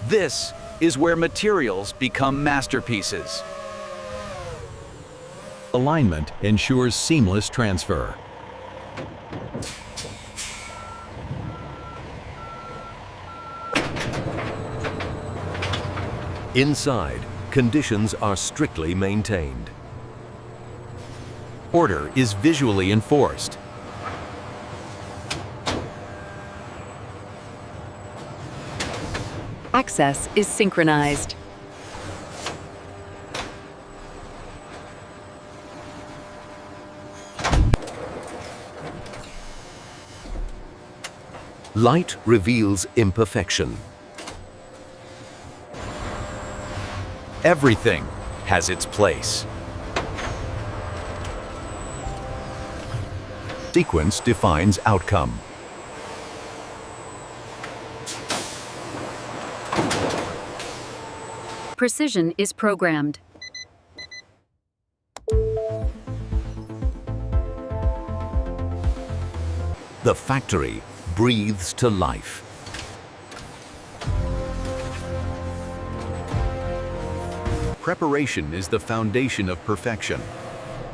This is where materials become masterpieces. Alignment ensures seamless transfer. Inside, conditions are strictly maintained. Order is visually enforced. Access is synchronized. Light reveals imperfection. Everything has its place. Sequence defines outcome. Precision is programmed. The factory breathes to life. Preparation is the foundation of perfection.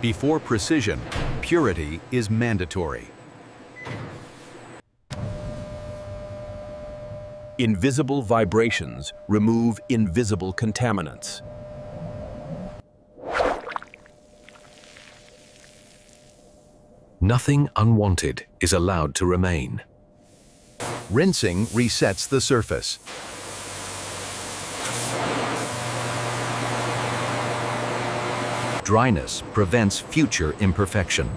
Before precision, purity is mandatory. Invisible vibrations remove invisible contaminants. Nothing unwanted is allowed to remain. Rinsing resets the surface. Dryness prevents future imperfection.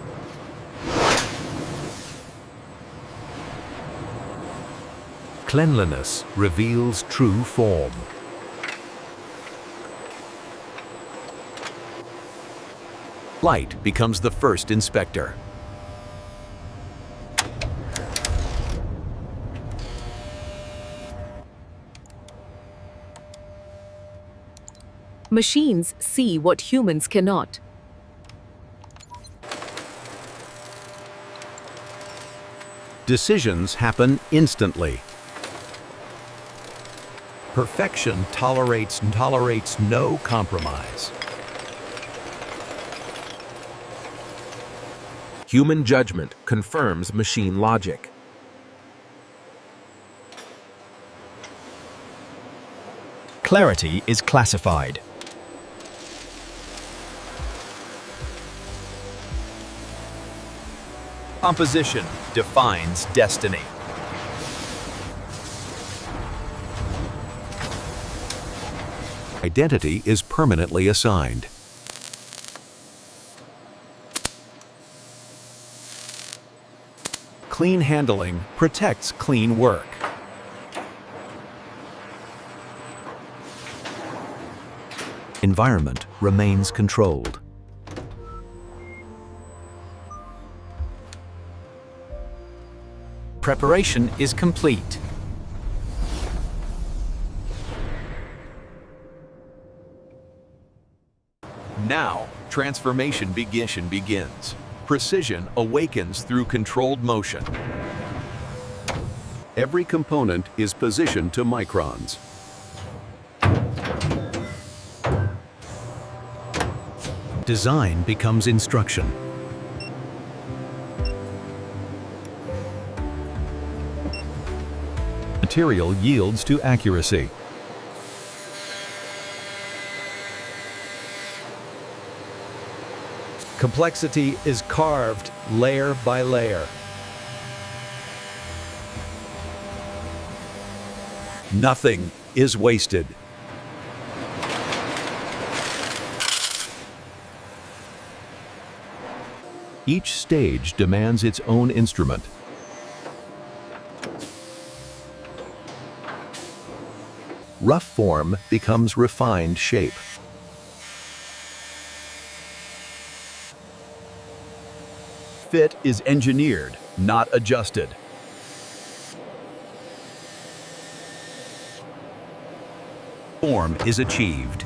Cleanliness reveals true form. Light becomes the first inspector. Machines see what humans cannot. Decisions happen instantly. Perfection tolerates no compromise. Human judgment confirms machine logic. Clarity is classified. Composition defines destiny. Identity is permanently assigned. Clean handling protects clean work. Environment remains controlled. Preparation is complete. Now, transformation begins. Precision awakens through controlled motion. Every component is positioned to microns. Design becomes instruction. Material yields to accuracy. Complexity is carved layer by layer. Nothing is wasted. Each stage demands its own instrument. Rough form becomes refined shape. Fit is engineered, not adjusted. Form is achieved.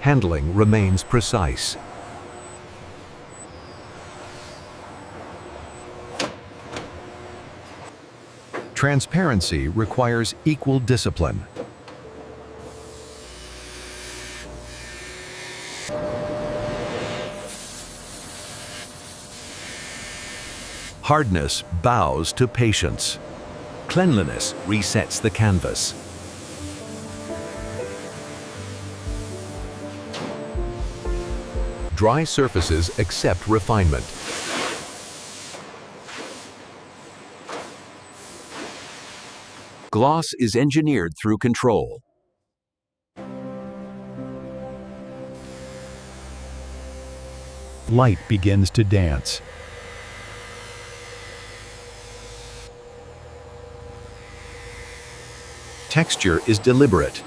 Handling remains precise. Transparency requires equal discipline. Hardness bows to patience. Cleanliness resets the canvas. Dry surfaces accept refinement. Gloss is engineered through control. Light begins to dance. Texture is deliberate.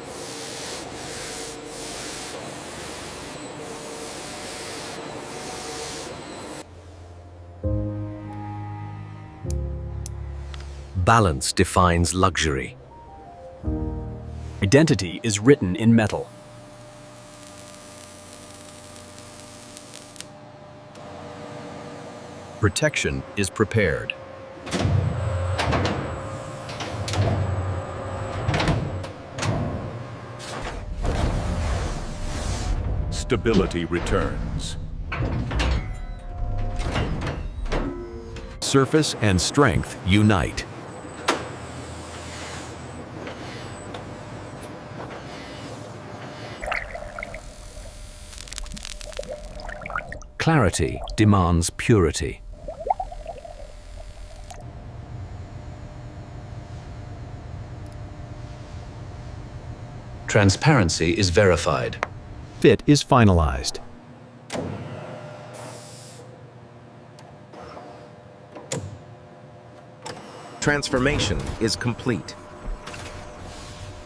Balance defines luxury. Identity is written in metal. Protection is prepared. Stability returns. Surface and strength unite. Clarity demands purity. Transparency is verified. Fit is finalized. Transformation is complete.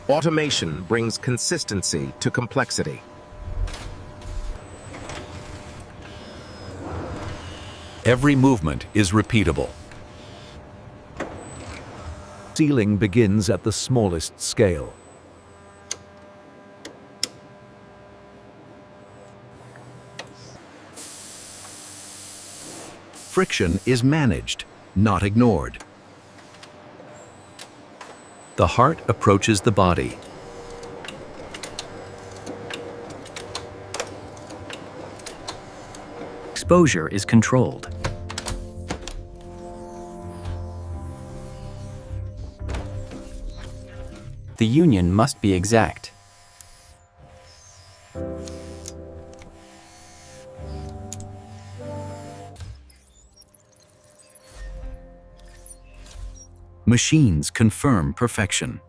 Automation brings consistency to complexity. Every movement is repeatable. Sealing begins at the smallest scale. Friction is managed, not ignored. The heart approaches the body. Exposure is controlled. The union must be exact. Machines confirm perfection.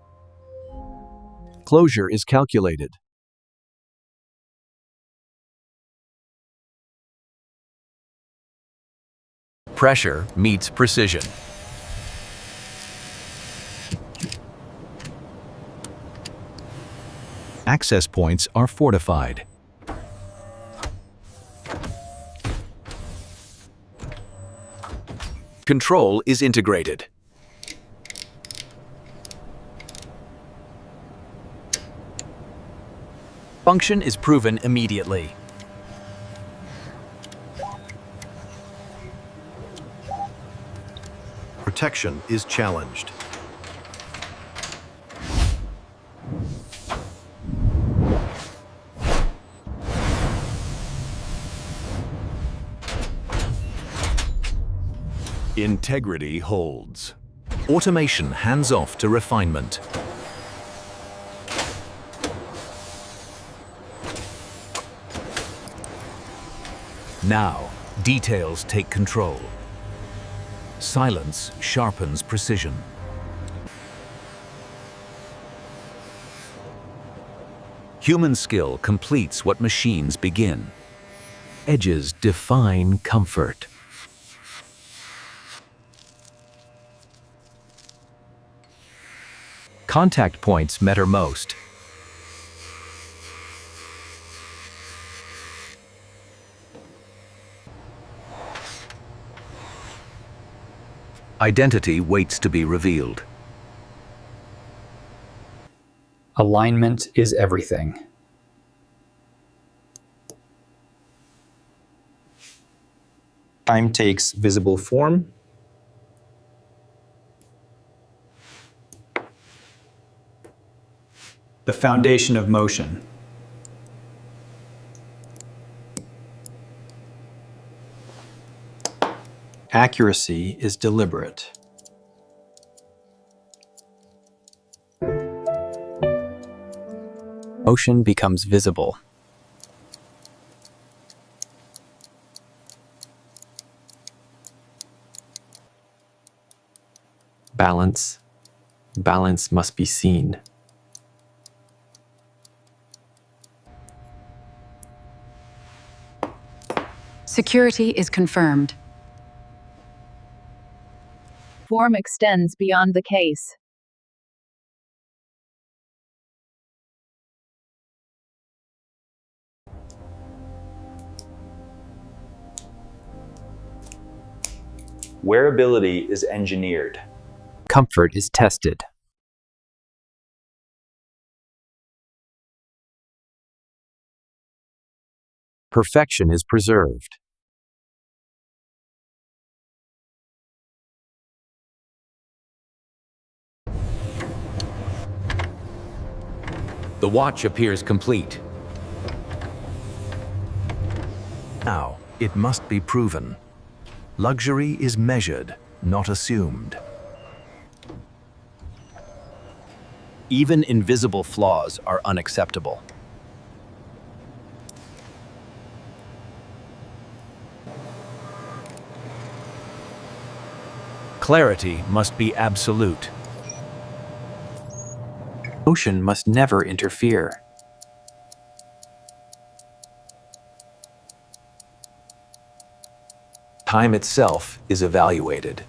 Closure is calculated. Pressure meets precision. Access points are fortified. Control is integrated. Function is proven immediately. Protection is challenged. Integrity holds. Automation hands off to refinement. Now, details take control. Silence sharpens precision. Human skill completes what machines begin. Edges define comfort. Contact points matter most. Identity waits to be revealed. Alignment is everything. Time takes visible form. the foundation of motion. Accuracy is deliberate. Motion becomes visible. Balance. Balance must be seen. Security is confirmed. Form extends beyond the case. Wearability is engineered. Comfort is tested. Perfection is preserved. The watch appears complete. Now, it must be proven. Luxury is measured, not assumed. Even invisible flaws are unacceptable. Clarity must be absolute. Motion must never interfere. Time itself is evaluated.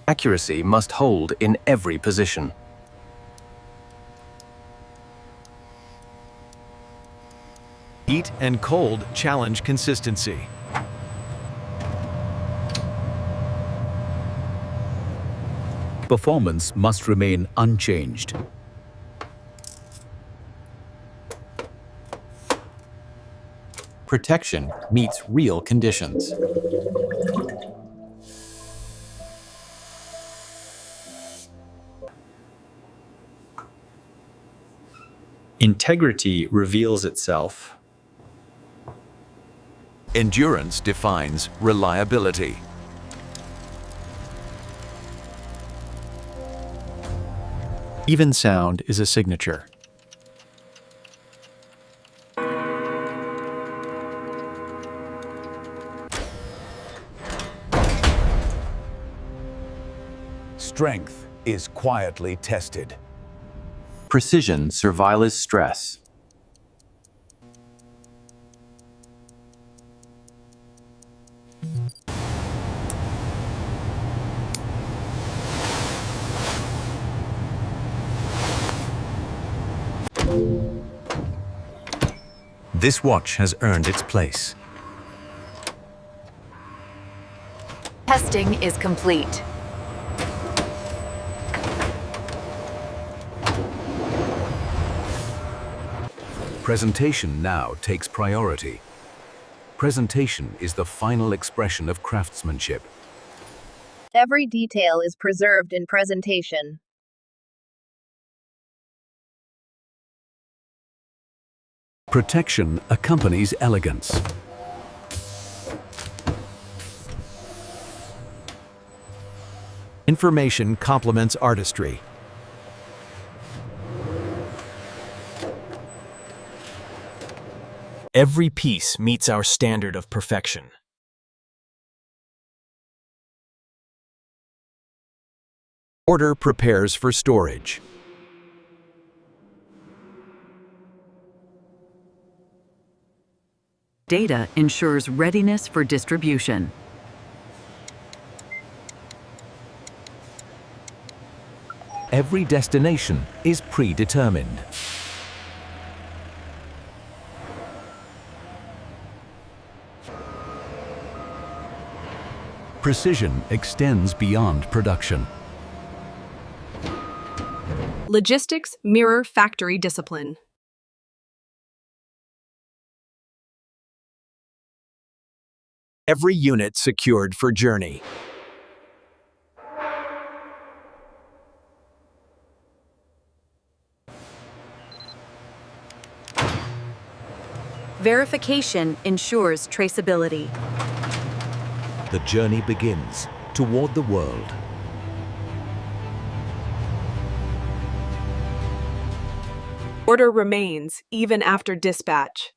Accuracy must hold in every position. Heat and cold challenge consistency. Performance must remain unchanged. Protection meets real conditions. Integrity reveals itself. Endurance defines reliability. Even sound is a signature. Strength is quietly tested. Precision survives stress. This watch has earned its place. Testing is complete. Presentation now takes priority. Presentation is the final expression of craftsmanship. Every detail is preserved in presentation. Protection accompanies elegance. Information complements artistry. Every piece meets our standard of perfection. Order prepares for storage. Data ensures readiness for distribution. Every destination is predetermined. Precision extends beyond production. Logistics mirror factory discipline. Every unit secured for journey. Verification ensures traceability. The journey begins toward the world. Order remains even after dispatch.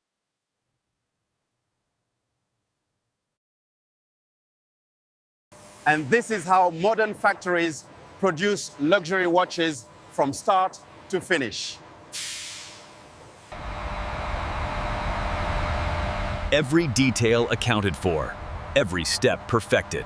And this is how modern factories produce luxury watches from start to finish. Every detail accounted for, every step perfected.